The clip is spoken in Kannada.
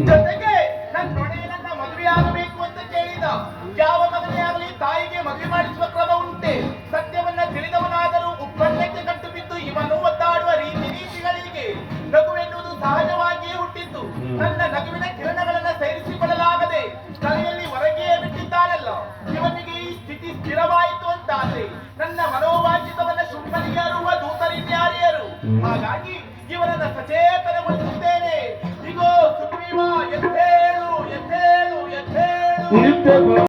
ಜೊತೆಗೆ ನನ್ನ ನೊಣೆಯನ್ನ ಮದುವೆಯಾಗಬೇಕು ಅಂತ ಕೇಳಿದ. ಯಾವ ಮಗನೇ ಆಗಲಿ ತಾಯಿಗೆ ಮದುವೆ ಮಾಡಿಸುವ ಕ್ರಮ ಉಂಟೆ. ಸತ್ಯವನ್ನ ತಿಳಿದವನಾದರೂ ಉಪ್ಪನ್ನಕ್ಕೆ ಕಟ್ಟು ಬಿದ್ದು ಇವನು ಒದ್ದಾಡುವ ರೀತಿಗಳಿಗೆ ನಗುವೆನ್ನುವುದು ಸಹಜವಾಗಿಯೇ ಹುಟ್ಟಿತ್ತು. ನನ್ನ ನಗುವಿನ ಕಿರಣಗಳನ್ನ ಸೇರಿಸಿಕೊಳ್ಳಲಾಗದೆ ತಲೆಯಲ್ಲಿ ಹೊರಗೆಯೇ ಬಿಟ್ಟಿದ್ದಾನಲ್ಲ, ಇವನಿಗೆ ಈ ಸ್ಥಿತಿ ಸ್ಥಿರವಾಯಿತು ಅಂತಾದ್ರೆ ನನ್ನ ಮನೋವಾಂಚಿತವನ್ನ ಶುಂಭನಿಯರುವ ದೂತರಿನ್ಯಾರಿಯರು. ಹಾಗಾಗಿ ಇವನನ್ನ ಸಚೇತನಗೊಳಿಸುತ್ತೇನೆ. ಇಗೋ ಸುಗ್ರೀವ, ಎದ್ದೇಳು ಎದ್ದೇಳು ಎದ್ದೇಳು.